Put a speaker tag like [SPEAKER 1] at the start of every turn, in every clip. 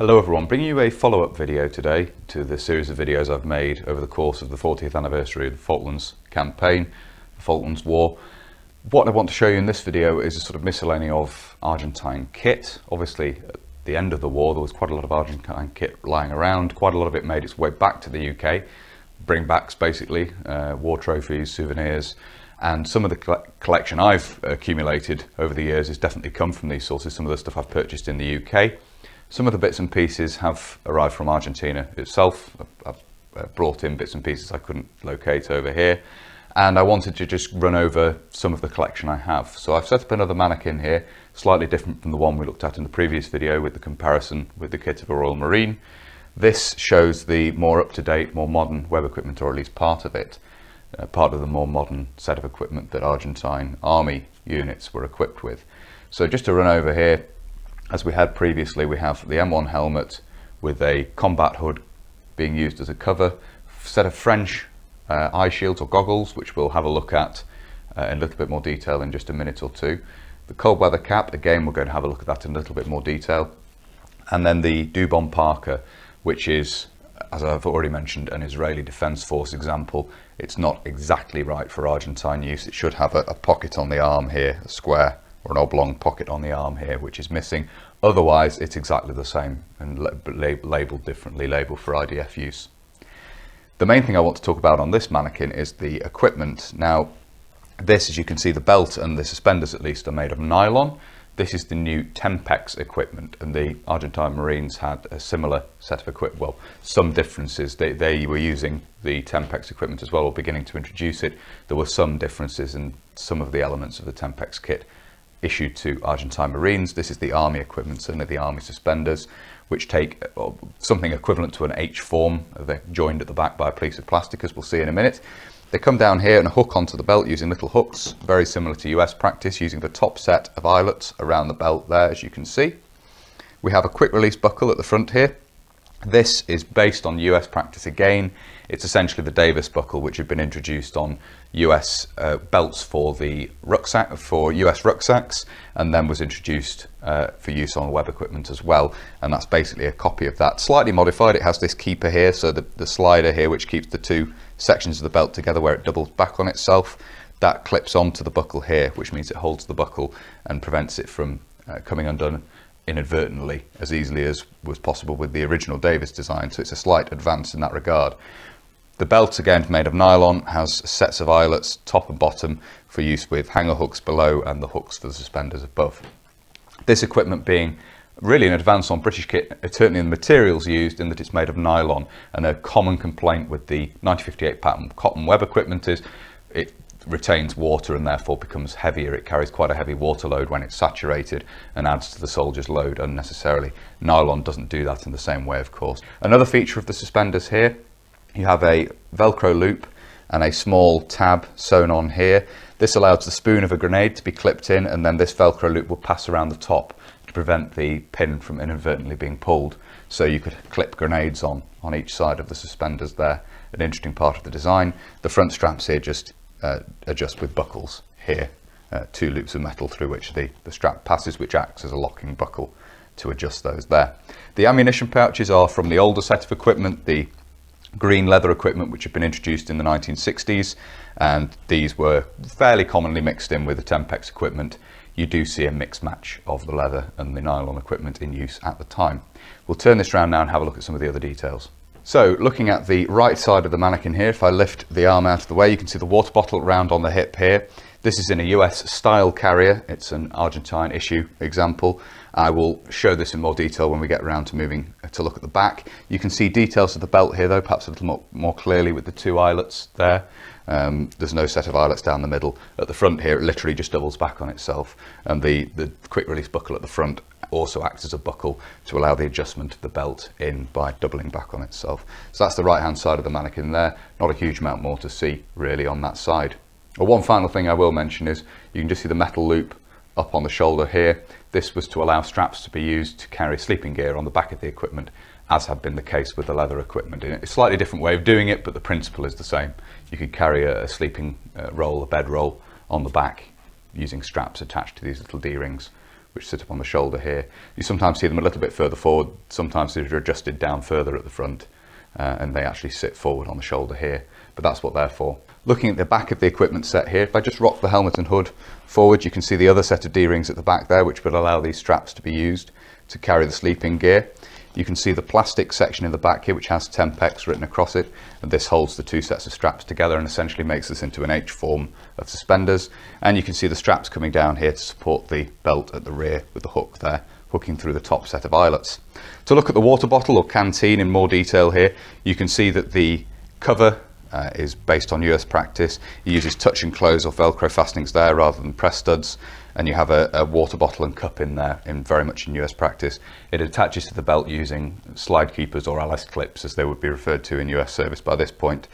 [SPEAKER 1] Hello everyone, bringing you a follow-up video today to the series of videos I've made over the course of the 40th anniversary of the Falklands campaign, the Falklands War. What I want to show you in this video is a sort of miscellany of Argentine kit. Obviously at the end of the war there was quite a lot of Argentine kit lying around. Quite a lot of it made its way back to the UK, bringbacks basically, war trophies, souvenirs, and some of the collection I've accumulated over the years has definitely come from these sources. Some of the stuff I've purchased in the UK. Some of the bits and pieces have arrived from Argentina itself. I've brought in bits and pieces I couldn't locate over here, and I wanted to just run over some of the collection I have. So I've set up another mannequin here, slightly different from the one we looked at in the previous video with the comparison with the kit of a Royal Marine. This shows the more up-to-date, more modern web equipment, or at least part of it, part of the more modern set of equipment that Argentine army units were equipped with. So just to run over here, as we had previously, we have the M1 helmet with a combat hood being used as a cover, set of French eye shields or goggles, which we'll have a look at in a little bit more detail in just a minute or two. The cold weather cap, again, we're going to have a look at that in a little bit more detail. And then the Dubon parka, which is, as I've already mentioned, an Israeli Defence Force example. It's not exactly right for Argentine use. It should have a pocket on the arm here, a square or an oblong pocket on the arm here, which is missing. Otherwise, it's exactly the same and labelled differently, labelled for IDF use. The main thing I want to talk about on this mannequin is the equipment. Now, this, as you can see, the belt and the suspenders at least are made of nylon. This is the new Tempex equipment, and the Argentine Marines had a similar set of equipment. Well, some differences. They were using the Tempex equipment as well, or beginning to introduce it. There were some differences in some of the elements of the Tempex kit issued to Argentine Marines. This is the army equipment, certainly the army suspenders, which take something equivalent to an H form. They're joined at the back by a piece of plastic, as we'll see in a minute. They come down here and hook onto the belt using little hooks, very similar to US practice, using the top set of eyelets around the belt there, as you can see. We have a quick release buckle at the front here. This is based on US practice again. It's essentially the Davis buckle, which had been introduced on US belts for the rucksack, for US rucksacks, and then was introduced for use on web equipment as well. And that's basically a copy of that, slightly modified. It has this keeper here, so the slider here, which keeps the two sections of the belt together where it doubles back on itself, that clips onto the buckle here, which means it holds the buckle and prevents it from coming undone inadvertently as easily as was possible with the original Davis design. So it's a slight advance in that regard. The belt, again made of nylon, has sets of eyelets top and bottom for use with hanger hooks below and the hooks for the suspenders above. This equipment being really an advance on British kit, certainly in the materials used, in that it's made of nylon, and a common complaint with the 1958 pattern cotton web equipment is it retains water and therefore becomes heavier. It carries quite a heavy water load when it's saturated and adds to the soldier's load unnecessarily. Nylon doesn't do that in the same way, of course. Another feature of the suspenders here, you have a Velcro loop and a small tab sewn on here. This allows the spoon of a grenade to be clipped in, and then this Velcro loop will pass around the top to prevent the pin from inadvertently being pulled. So you could clip grenades on each side of the suspenders there. An interesting part of the design. The front straps here just adjust with buckles here, two loops of metal through which the strap passes, which acts as a locking buckle to adjust those there. The ammunition pouches are from the older set of equipment, the green leather equipment, which had been introduced in the 1960s, and these were fairly commonly mixed in with the Tempex equipment. You do see a mix match of the leather and the nylon equipment in use at the time. We'll turn this around now and have a look at some of the other details. So looking at the right side of the mannequin here, if I lift the arm out of the way, you can see the water bottle round on the hip here. This is in a US style carrier. It's an Argentine issue example. I will show this in more detail when we get around to moving to look at the back. You can see details of the belt here though, perhaps a little more clearly with the two eyelets there. There's no set of eyelets down the middle. At the front here, it literally just doubles back on itself. And the quick release buckle at the front also acts as a buckle to allow the adjustment of the belt in by doubling back on itself. So that's the right hand side of the mannequin there. Not a huge amount more to see really on that side. Well, one final thing I will mention is you can just see the metal loop up on the shoulder here. This was to allow straps to be used to carry sleeping gear on the back of the equipment, as had been the case with the leather equipment. It's a slightly different way of doing it, but the principle is the same. You could carry a sleeping roll, a bed roll on the back using straps attached to these little D-rings which sit up on the shoulder here. You sometimes see them a little bit further forward, sometimes they're adjusted down further at the front, and they actually sit forward on the shoulder here, but that's what they're for. Looking at the back of the equipment set here, if I just rock the helmet and hood forward, you can see the other set of D-rings at the back there, which will allow these straps to be used to carry the sleeping gear. You can see the plastic section in the back here, which has Tempex written across it, and this holds the two sets of straps together and essentially makes this into an H form of suspenders. And you can see the straps coming down here to support the belt at the rear with the hook there, hooking through the top set of eyelets. To look at the water bottle or canteen in more detail here, you can see that the cover is based on US practice. It uses touch and close or Velcro fastenings there rather than press studs, and you have a water bottle and cup in there, very much in US practice. It attaches to the belt using slide keepers or LS clips, as they would be referred to in US service by this point.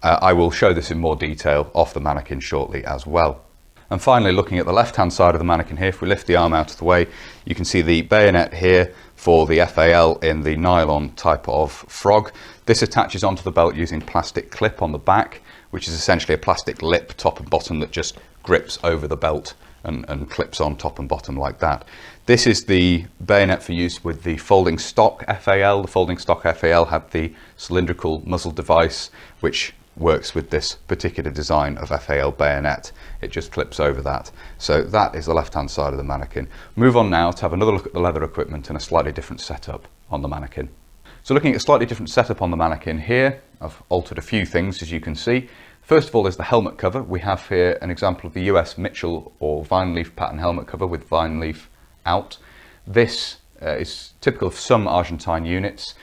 [SPEAKER 1] I will show this in more detail off the Mannequin shortly as well. And finally, looking at the left-hand side of the Mannequin here, if we lift the arm out of the way, you can see the bayonet here for the FAL in the nylon type of frog. This attaches onto the belt using plastic clip on the back, which is essentially a plastic lip, top and bottom, that just grips over the belt and clips on top and bottom like that. This is the bayonet for use with the folding stock FAL. The folding stock FAL had the cylindrical muzzle device, which works with this particular design of FAL bayonet. It just clips over that. So that is the left-hand side of the Mannequin. Move on now to have another look at the leather equipment and a slightly different setup on the Mannequin. So looking at a slightly different setup on the Mannequin here, I've altered a few things, as you can see. First of all is the helmet cover. We have here an example of the US Mitchell or vine leaf pattern helmet cover with vine leaf out. This is typical of some Argentine units.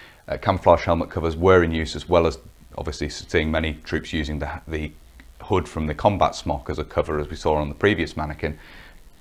[SPEAKER 1] Camouflage helmet covers were in use, as well as obviously seeing many troops using the hood from the combat smock as a cover, as we saw on the previous Mannequin.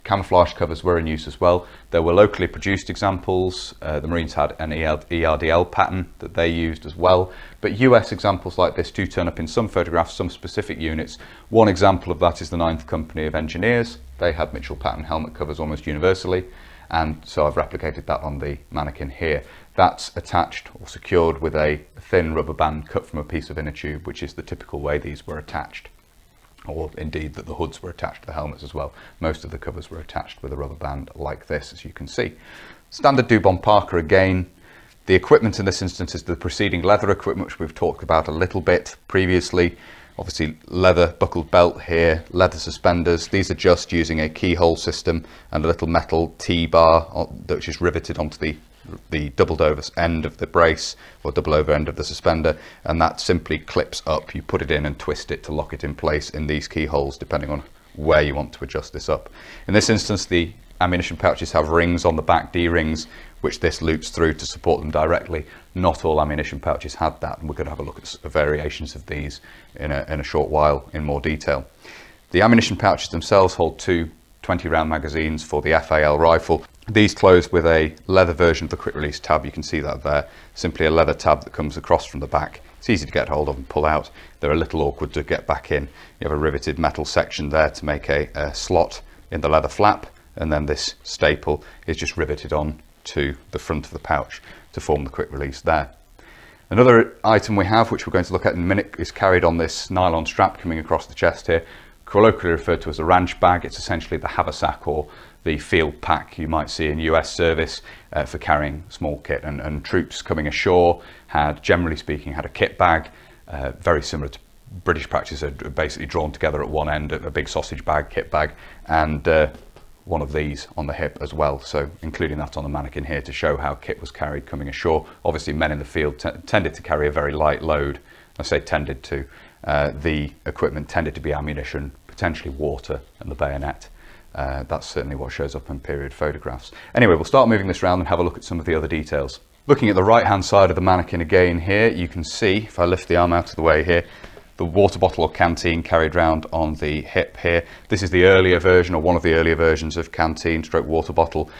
[SPEAKER 1] Camouflage covers were in use as well. There were locally produced examples. The Marines had an ERDL pattern that they used as well. But US examples like this do turn up in some photographs, some specific units. One example of that is the 9th Company of Engineers. They had Mitchell pattern helmet covers almost universally. And so I've replicated that on the Mannequin here. That's attached or secured with a thin rubber band cut from a piece of inner tube, which is the typical way these were attached. Or indeed that the hoods were attached to the helmets as well. Most of the covers were attached with a rubber band like this, as you can see. Standard Dubon Parker again. The equipment in this instance is the preceding leather equipment, which we've talked about a little bit previously. Obviously leather buckled belt here, leather suspenders. These are just using a keyhole system and a little metal T-bar which is riveted onto the doubled over end of the brace or double over end of the suspender, and that simply clips up. You put it in and twist it to lock it in place in these keyholes, depending on where you want to adjust this up. In this instance, the ammunition pouches have rings on the back, D-rings, which this loops through to support them directly. Not all ammunition pouches had that, and we're going to have a look at variations of these in a short while in more detail. The ammunition pouches themselves hold two 20-round magazines for the FAL rifle. These close with a leather version of the quick release tab. You can see that there, simply a leather tab that comes across from the back. It's easy to get hold of and pull out. They're a little awkward to get back in. You have a riveted metal section there to make a slot in the leather flap, and then this staple is just riveted on to the front of the pouch to form the quick release there. Another item we have, which we're going to look at in a minute, is carried on this nylon strap coming across the chest here, colloquially referred to as a ranch bag. It's essentially the haversack or the field pack you might see in US service for carrying small kit, and troops coming ashore had, generally speaking, had a kit bag, very similar to British practice, basically drawn together at one end, a big sausage bag, kit bag, and one of these on the hip as well. So including that on the Mannequin here to show how kit was carried coming ashore. Obviously men in the field tended to carry a very light load. I say tended to. The equipment tended to be ammunition, potentially water, and the bayonet. That's certainly what shows up in period photographs. Anyway, we'll start moving this around and have a look at some of the other details. Looking at the right hand side of the Mannequin again here, you can see, if I lift the arm out of the way here, the water bottle or canteen carried round on the hip here. This is the earlier version, or one of the earlier versions of canteen stroke water bottle,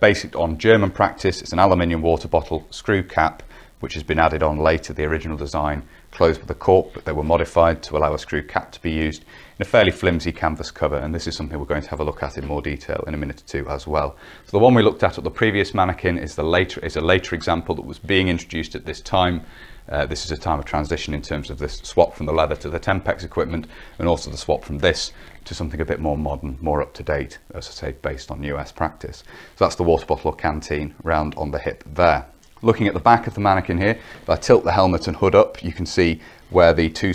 [SPEAKER 1] based on German practice. It's an aluminium water bottle, screw cap, which has been added on later. The original design closed with a cork, but they were modified to allow a screw cap to be used in a fairly flimsy canvas cover, and this is something we're going to have a look at in more detail in a minute or two as well. So the one we looked at the previous Mannequin is a later example that was being introduced at this time. This is a time of transition in terms of this swap from the leather to the Tempex equipment, and also the swap from this to something a bit more modern, more up to date, as I say, based on US practice. So that's the water bottle or canteen round on the hip there. Looking at the back of the Mannequin here, if I tilt the helmet and hood up, you can see where the two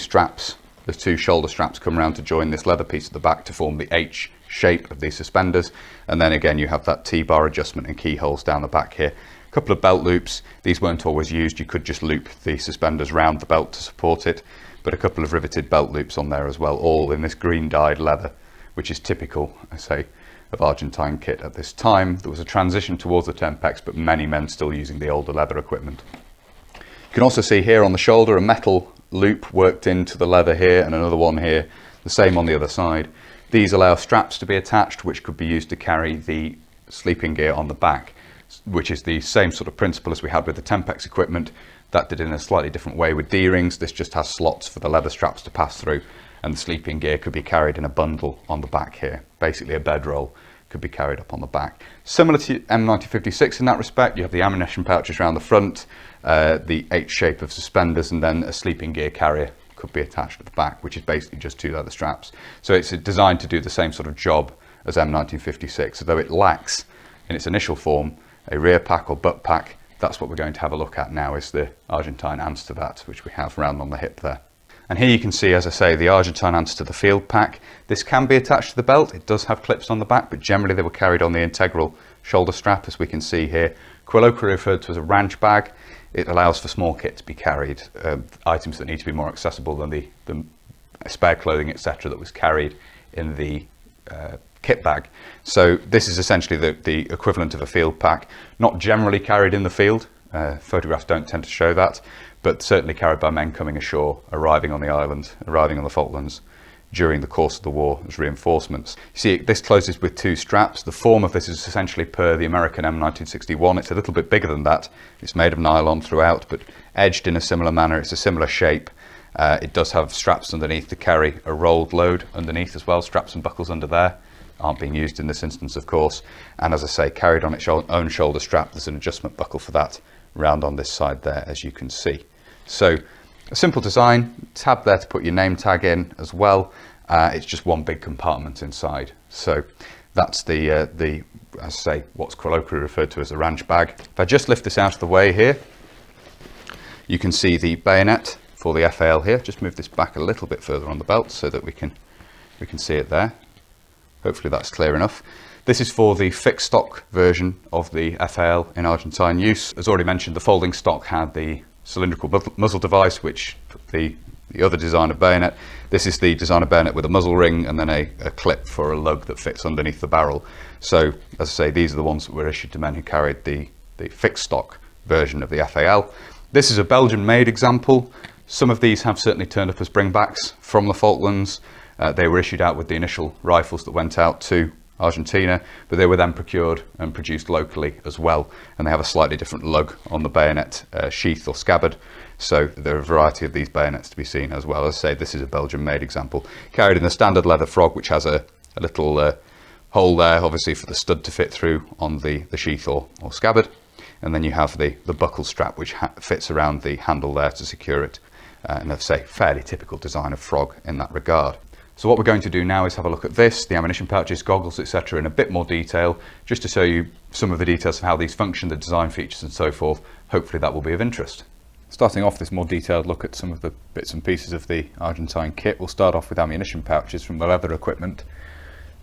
[SPEAKER 1] shoulder straps come around to join this leather piece at the back to form the H shape of these suspenders. And then again, you have that T-bar adjustment and keyholes down the back here. A couple of belt loops. These weren't always used. You could just loop the suspenders round the belt to support it, but a couple of riveted belt loops on there as well, all in this green dyed leather, which is typical, I say, of Argentine kit at this time. There was a transition towards the Tempex, but many men still using the older leather equipment. You can also see here on the shoulder a metal loop worked into the leather here, and another one here, the same on the other side. These allow straps to be attached, which could be used to carry the sleeping gear on the back, which is the same sort of principle as we had with the Tempex equipment. That did it in a slightly different way with D-rings. This just has slots for the leather straps to pass through, and the sleeping gear could be carried in a bundle on the back here. Basically a bedroll could be carried up on the back. Similar to M1956 in that respect, you have the ammunition pouches around the front, the H shape of suspenders, and then a sleeping gear carrier could be attached at the back, which is basically just two leather straps. So it's designed to do the same sort of job as M1956, although it lacks in its initial form a rear pack or butt pack. That's what we're going to have a look at now, is the Argentine answer to that, which we have round on the hip there. And here you can see, as I say, the Argentine answer to the field pack. This can be attached to the belt. It does have clips on the back, but generally they were carried on the integral shoulder strap, as we can see here. Colloquially referred to as a ranch bag. It allows for small kit to be carried, items that need to be more accessible than the spare clothing, etc., that was carried in the kit bag. So this is essentially the equivalent of a field pack, not generally carried in the field. Photographs don't tend to show that, but certainly carried by men coming ashore, arriving on the island, arriving on the Falklands during the course of the war as reinforcements. You see, this closes with two straps. The form of this is essentially per the American M1961. It's a little bit bigger than that. It's made of nylon throughout, but edged in a similar manner. It's a similar shape. It does have straps underneath to carry a rolled load underneath as well. Straps and buckles under there aren't being used in this instance, of course. And as I say, carried on its own shoulder strap. There's an adjustment buckle for that round on this side there, as you can see. So a simple design, tab there to put your name tag in as well. It's just one big compartment inside. So that's the as I say, what's colloquially referred to as a ranch bag. If I just lift this out of the way here, you can see the bayonet for the FAL here. Just move this back a little bit further on the belt so that we can see it there. Hopefully that's clear enough. This is for the fixed stock version of the FAL in Argentine use. As already mentioned, the folding stock had the cylindrical muzzle device, which took the other design of bayonet. This is the design of bayonet with a muzzle ring and then a clip for a lug that fits underneath the barrel. So, as I say, these are the ones that were issued to men who carried the fixed stock version of the FAL. This is a Belgian-made example. Some of these have certainly turned up as bringbacks from the Falklands. They were issued out with the initial rifles that went out to Argentina, but they were then procured and produced locally as well, and they have a slightly different lug on the bayonet sheath or scabbard. So there are a variety of these bayonets to be seen as well. As I say, this is a Belgian-made example, carried in the standard leather frog, which has a little hole there, obviously for the stud to fit through on the sheath or scabbard, and then you have the buckle strap, which fits around the handle there to secure it, and as I say, fairly typical design of frog in that regard. So what we're going to do now is have a look at this, the ammunition pouches, goggles, etc. in a bit more detail, just to show you some of the details of how these function, the design features and so forth. Hopefully that will be of interest. Starting off this more detailed look at some of the bits and pieces of the Argentine kit, we'll start off with ammunition pouches from the leather equipment.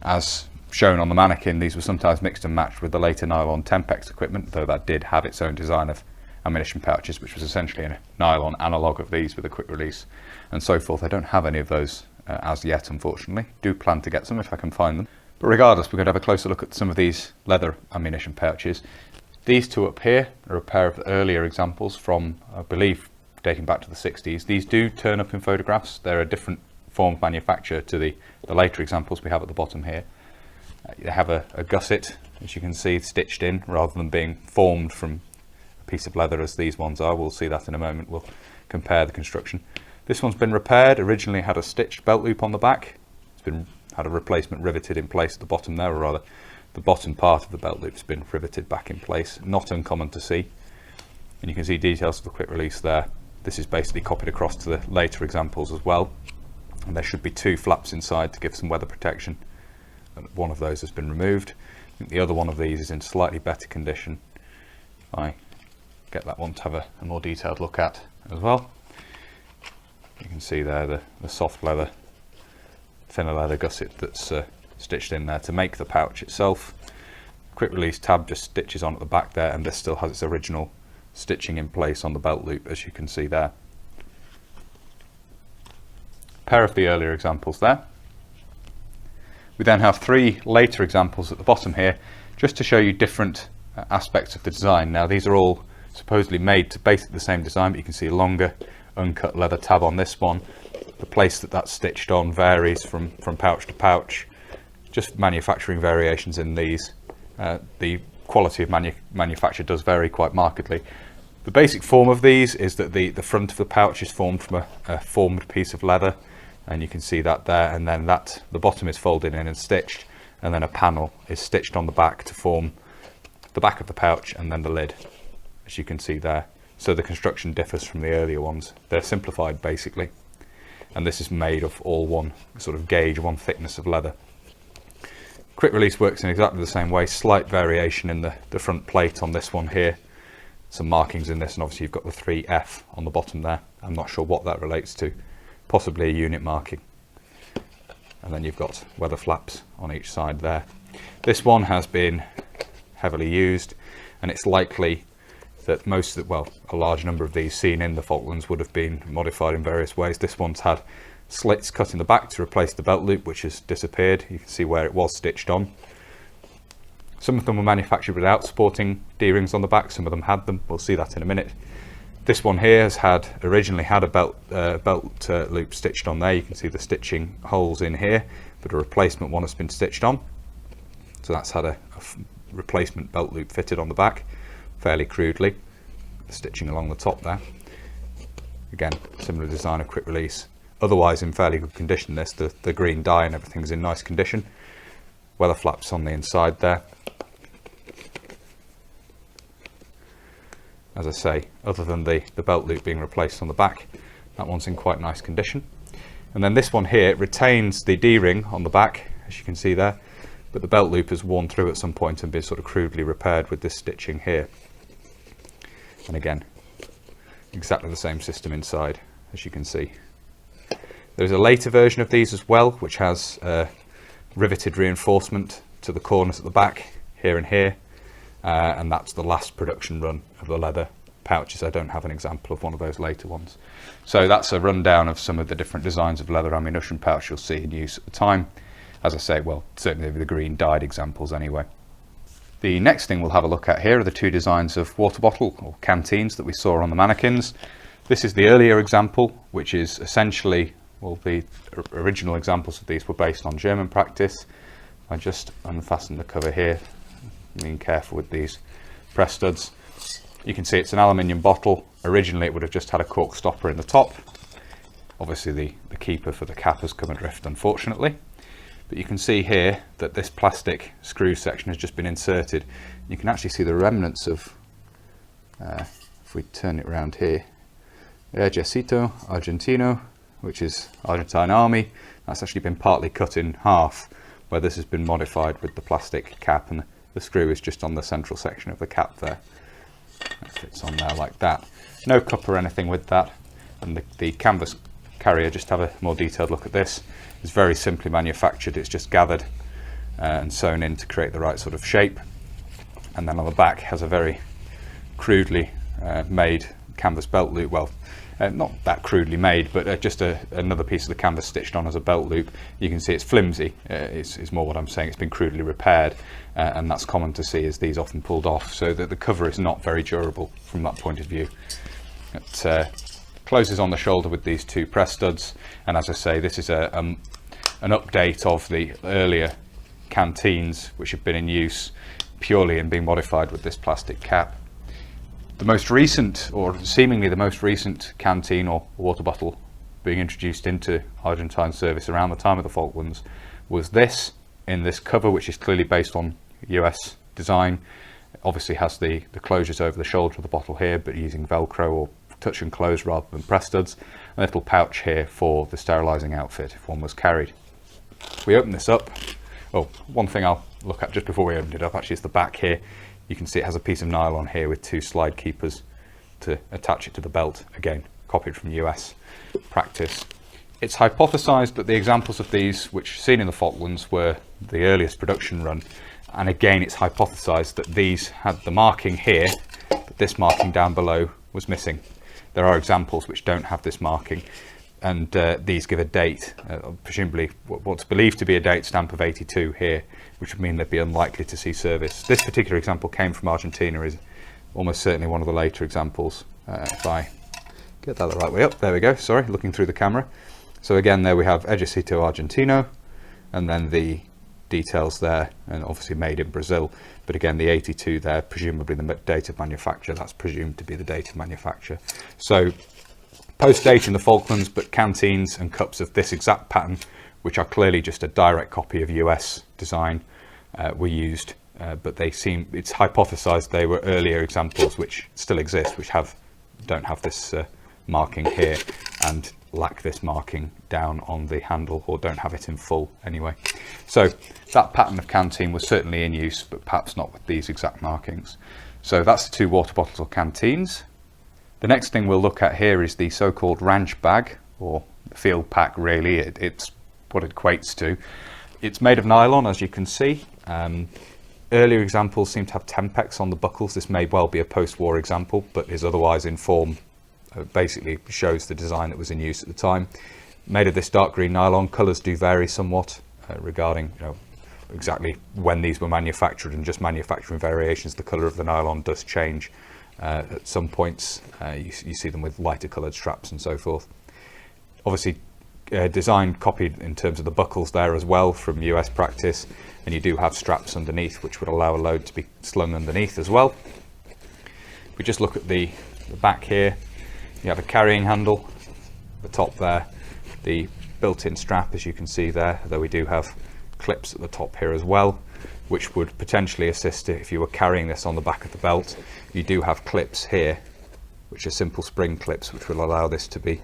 [SPEAKER 1] As shown on the Mannequin, these were sometimes mixed and matched with the later nylon Tempex equipment, though that did have its own design of ammunition pouches, which was essentially a nylon analogue of these with a quick release and so forth. I don't have any of those as yet, unfortunately. Do plan to get some if I can find them. But regardless, we're going to have a closer look at some of these leather ammunition pouches. These two up here are a pair of earlier examples from, I believe, dating back to the 60s. These do turn up in photographs. They're a different form of manufacture to the later examples we have at the bottom here. They have a gusset, as you can see, stitched in, rather than being formed from a piece of leather as these ones are. We'll see that in a moment. We'll compare the construction. This one's been repaired. Originally had a stitched belt loop on the back. It's been had a replacement riveted in place at the bottom there, or rather the bottom part of the belt loop's been riveted back in place. Not uncommon to see. And you can see details of the quick release there. This is basically copied across to the later examples as well. And there should be 2 flaps inside to give some weather protection. And one of those has been removed. I think the other one of these is in slightly better condition. I get that one to have a more detailed look at as well. You can see there the soft leather, thinner leather gusset that's stitched in there to make the pouch itself. Quick release tab just stitches on at the back there, and this still has its original stitching in place on the belt loop, as you can see there. Pair of the earlier examples there. We then have 3 later examples at the bottom here, just to show you different aspects of the design. Now these are all supposedly made to basically the same design, but you can see a longer uncut leather tab on this one. The place that that's stitched on varies from pouch to pouch, just manufacturing variations in these. The quality of manufacture does vary quite markedly. The basic form of these is that the front of the pouch is formed from a formed piece of leather, and you can see that there, and then the bottom is folded in and stitched, and then a panel is stitched on the back to form the back of the pouch and then the lid, as you can see there. So the construction differs from the earlier ones. They're simplified basically, and this is made of all one sort of gauge, one thickness of leather. Quick release works in exactly the same way. Slight variation in the front plate on this one here. Some markings in this, and obviously you've got the 3F on the bottom there. I'm not sure what that relates to. Possibly a unit marking. And then you've got weather flaps on each side there. This one has been heavily used, and it's likely that a large number of these seen in the Falklands would have been modified in various ways. This one's had slits cut in the back to replace the belt loop, which has disappeared. You can see where it was stitched on. Some of them were manufactured without supporting D-rings on the back, some of them had them. We'll see that in a minute. This one here has originally had a belt loop stitched on there. You can see the stitching holes in here, but a replacement one has been stitched on. So that's had a replacement belt loop fitted on the back, fairly crudely. The stitching along the top there. Again, similar design of quick release. Otherwise in fairly good condition. The green dye and everything's in nice condition. Weather flaps on the inside there. As I say, other than the belt loop being replaced on the back, that one's in quite nice condition. And then this one here retains the D-ring on the back, as you can see there, but the belt loop has worn through at some point and been sort of crudely repaired with this stitching here. And again, exactly the same system inside, as you can see. There's a later version of these as well, which has riveted reinforcement to the corners at the back, here and here. And that's the last production run of the leather pouches. I don't have an example of one of those later ones. So that's a rundown of some of the different designs of leather ammunition pouch you'll see in use at the time. As I say, well, certainly the green dyed examples anyway. The next thing we'll have a look at here are the 2 designs of water bottle or canteens that we saw on the mannequins. This is the earlier example, which is essentially, well, the original examples of these were based on German practice. I just unfasten the cover here. Being careful with these press studs. You can see it's an aluminium bottle. Originally it would have just had a cork stopper in the top. Obviously the keeper for the cap has come adrift, unfortunately. But you can see here that this plastic screw section has just been inserted. You can actually see the remnants of, if we turn it around here, Ejército Argentino, which is Argentine Army. That's actually been partly cut in half, where this has been modified with the plastic cap, and the screw is just on the central section of the cap there. That fits on there like that. No cup or anything with that. And the canvas carrier, just have a more detailed look at this, is very simply manufactured. It's just gathered and sewn in to create the right sort of shape. And then on the back has a very crudely made canvas belt loop. Well, not that crudely made, but just another piece of the canvas stitched on as a belt loop. You can see it's flimsy, is more what I'm saying. It's been crudely repaired, and that's common to see as these often pulled off, so that the cover is not very durable from that point of view. It closes on the shoulder with these 2 press studs, and as I say, this is an update of the earlier canteens which have been in use purely and being modified with this plastic cap. The most recent, or seemingly the most recent, canteen or water bottle being introduced into Argentine service around the time of the Falklands was this, in this cover, which is clearly based on US design. It obviously has the closures over the shoulder of the bottle here, but using Velcro or touch and close rather than press studs. A little pouch here for the sterilising outfit if one was carried. We open this up. Oh, one thing I'll look at just before we open it up actually is the back here. You can see it has a piece of nylon here with two slide keepers to attach it to the belt. Again, copied from US practice. It's hypothesised that the examples of these, which seen in the Falklands, were the earliest production run. And again, it's hypothesised that these had the marking here, but this marking down below was missing. There are examples which don't have this marking, and these give a date, presumably what's believed to be a date stamp of 82 here, which would mean they'd be unlikely to see service. This particular example came from Argentina, is almost certainly one of the later examples. If I get that the right way up, there we go, sorry, looking through the camera. So again, there we have Ejército Argentino, and then the details there, and obviously made in Brazil. But again, the 82 there, presumably the date of manufacture, that's presumed to be the date of manufacture. So post-date in the Falklands, but canteens and cups of this exact pattern, which are clearly just a direct copy of US design, were used. But they seem, it's hypothesized they were earlier examples which still exist, which don't have this marking here and lack this marking down on the handle, or don't have it in full anyway. So that pattern of canteen was certainly in use, but perhaps not with these exact markings. So that's the two water bottles or canteens. The next thing we'll look at here is the so-called ranch bag, or field pack really. It's what it equates to. It's made of nylon, as you can see. Earlier examples seem to have Tempex on the buckles. This may well be a post-war example, but is otherwise in form. Basically shows the design that was in use at the time. Made of this dark green nylon. Colours do vary somewhat regarding exactly when these were manufactured, and just manufacturing variations. The colour of the nylon does change at some points. You see them with lighter coloured straps and so forth. Obviously design copied in terms of the buckles there as well from US practice, and you do have straps underneath which would allow a load to be slung underneath as well. If we just look at the back here, you have a carrying handle, the top there, the built-in strap as you can see there, though we do have clips at the top here as well, which would potentially assist if you were carrying this on the back of the belt. You do have clips here, which are simple spring clips, which will allow this to be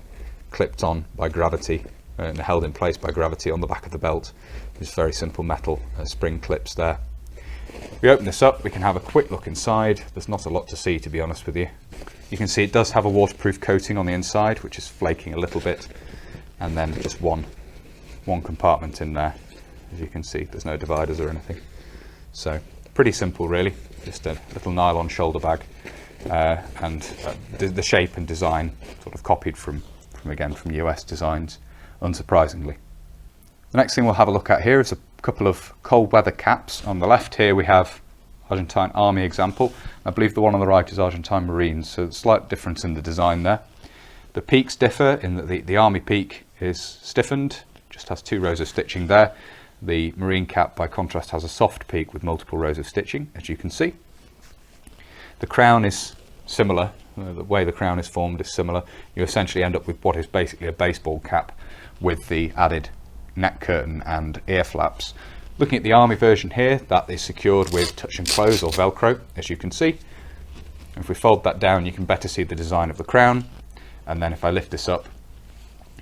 [SPEAKER 1] clipped on by gravity and held in place by gravity on the back of the belt. Just very simple metal spring clips there. If we open this up, we can have a quick look inside. There's not a lot to see, to be honest with you. You can see it does have a waterproof coating on the inside, which is flaking a little bit, and then just one compartment in there. As you can see, there's no dividers or anything. So pretty simple really, just a little nylon shoulder bag, and the shape and design sort of copied from US designs, unsurprisingly. The next thing we'll have a look at here is a couple of cold weather caps. On the left here we have Argentine Army example. I believe the one on the right is Argentine Marines, so slight difference in the design there. The peaks differ in that the Army peak is stiffened, just has 2 rows of stitching there. The Marine cap by contrast has a soft peak with multiple rows of stitching, as you can see. The crown is similar, the way the crown is formed is similar. You essentially end up with what is basically a baseball cap with the added neck curtain and ear flaps. Looking at the Army version here, that is secured with touch and close or Velcro, as you can see. If we fold that down, you can better see the design of the crown. And then if I lift this up,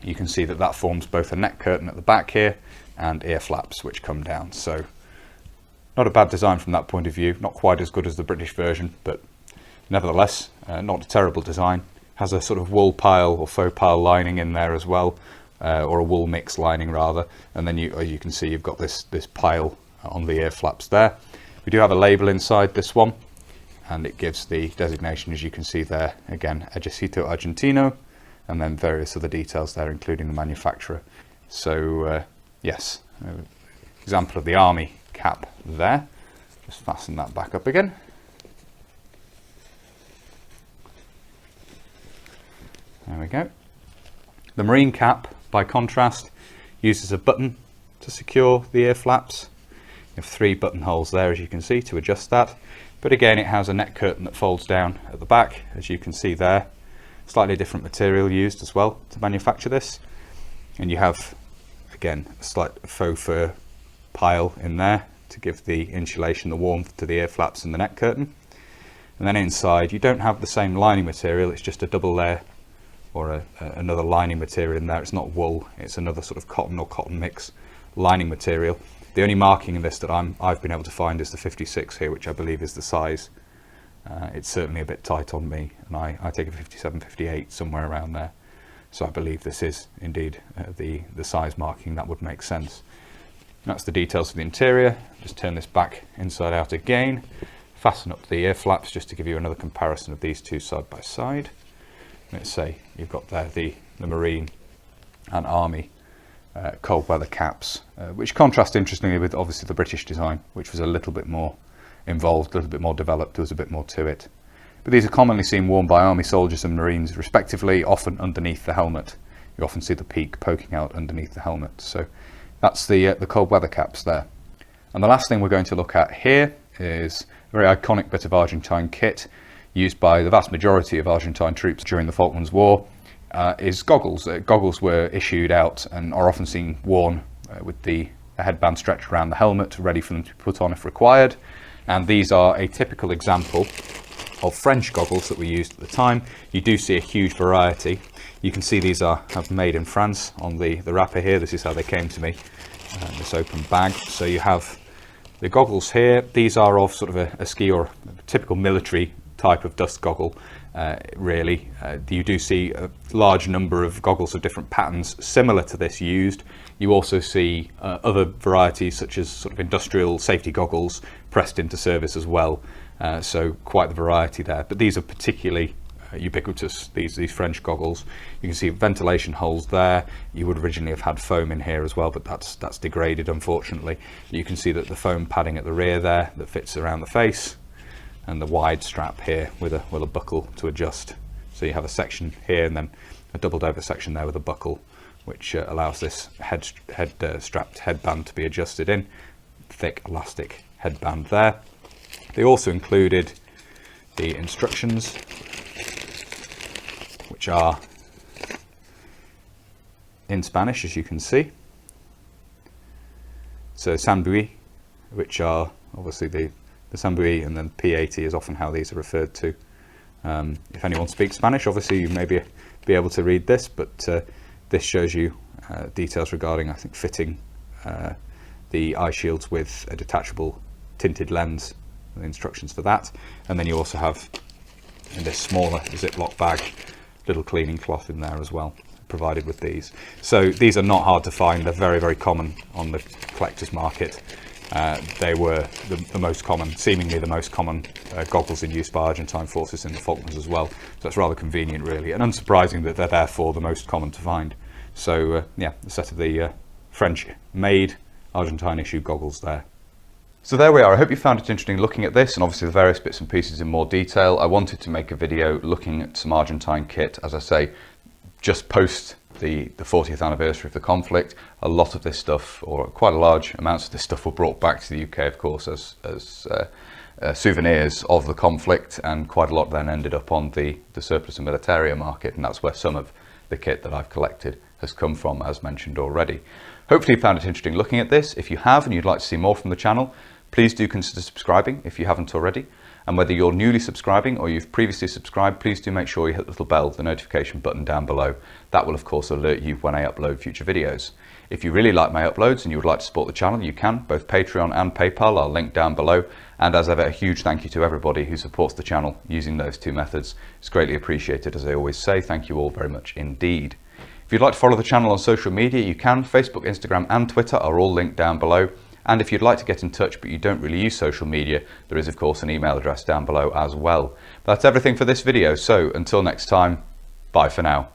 [SPEAKER 1] you can see that that forms both a neck curtain at the back here and ear flaps which come down. So not a bad design from that point of view, not quite as good as the British version, but nevertheless, not a terrible design. Has a sort of wool pile or faux pile lining in there as well, or a wool mix lining rather, and then as you can see, you've got this pile on the ear flaps there. We do have a label inside this one, and it gives the designation, as you can see there, again, Ejército Argentino, and then various other details there, including the manufacturer. So yes, example of the Army cap there. Just fasten that back up again. There we go. The Marine cap, by contrast, uses a button to secure the ear flaps. You have 3 buttonholes there, as you can see, to adjust that. But again, it has a neck curtain that folds down at the back, as you can see there. Slightly different material used as well to manufacture this. And you have, again, a slight faux fur pile in there to give the insulation, the warmth to the ear flaps and the neck curtain. And then inside, you don't have the same lining material, it's just a double layer or another lining material in there. It's not wool, it's another sort of cotton or cotton mix lining material. The only marking in this that I've been able to find is the 56 here, which I believe is the size. It's certainly a bit tight on me, and I take a 57, 58, somewhere around there. So I believe this is indeed the size marking. That would make sense. And that's the details of the interior. Just turn this back inside out again. Fasten up the ear flaps just to give you another comparison of these two side by side. Let's say you've got there the Marine and Army cold weather caps, which contrast interestingly with obviously the British design, which was a little bit more involved, a little bit more developed. There was a bit more to it. But these are commonly seen worn by Army soldiers and Marines respectively, often underneath the helmet. You often see the peak poking out underneath the helmet. So that's the cold weather caps there. And the last thing we're going to look at here is a very iconic bit of Argentine kit used by the vast majority of Argentine troops during the Falklands War, is goggles. Goggles were issued out and are often seen worn with the headband stretched around the helmet, ready for them to be put on if required. And these are a typical example of French goggles that were used at the time. You do see a huge variety. You can see these are made in France on the wrapper here. This is how they came to me, this open bag. So you have the goggles here. These are of sort of a ski or a typical military type of dust goggle, really. You do see a large number of goggles of different patterns similar to this used. You also see other varieties such as sort of industrial safety goggles pressed into service as well. So quite the variety there. But these are particularly ubiquitous, these French goggles. You can see ventilation holes there. You would originally have had foam in here as well, but that's degraded unfortunately. You can see that the foam padding at the rear there that fits around the face, and the wide strap here with a buckle to adjust. So you have a section here and then a doubled over section there with a buckle, which allows this strapped headband to be adjusted in. Thick elastic headband there. They also included the instructions, which are in Spanish, as you can see. So Sambuí, which are obviously the Sambuí, and then P80 is often how these are referred to. If anyone speaks Spanish, obviously you may be able to read this, but this shows you details regarding, I think, fitting the eye shields with a detachable tinted lens, the instructions for that. And then you also have, in this smaller Ziploc bag, little cleaning cloth in there as well, provided with these. So these are not hard to find. They're very, very common on the collector's market. They were the most common, seemingly the most common goggles in use by Argentine forces in the Falklands as well. So it's rather convenient, really, and unsurprising that they're therefore the most common to find. So yeah, a set of the French-made Argentine-issued goggles there. So there we are. I hope you found it interesting looking at this and obviously the various bits and pieces in more detail. I wanted to make a video looking at some Argentine kit, as I say, just post the 40th anniversary of the conflict. A lot of this stuff, or quite a large amounts of this stuff, were brought back to the UK, of course, as souvenirs of the conflict, and quite a lot then ended up on the surplus and militaria market, and that's where some of the kit that I've collected has come from, as mentioned already. Hopefully you found it interesting looking at this. If you have and you'd like to see more from the channel, please do consider subscribing if you haven't already. And whether you're newly subscribing or you've previously subscribed, please do make sure you hit the little bell, the notification button down below. That will of course alert you when I upload future videos. If you really like my uploads and you would like to support the channel, you can, both Patreon and PayPal, I'll link down below. And as ever, a huge thank you to everybody who supports the channel using those two methods. It's greatly appreciated, as I always say. Thank you all very much indeed. If you'd like to follow the channel on social media, you can. Facebook, Instagram and Twitter are all linked down below. And if you'd like to get in touch but you don't really use social media, there is of course an email address down below as well. That's everything for this video, so until next time, bye for now.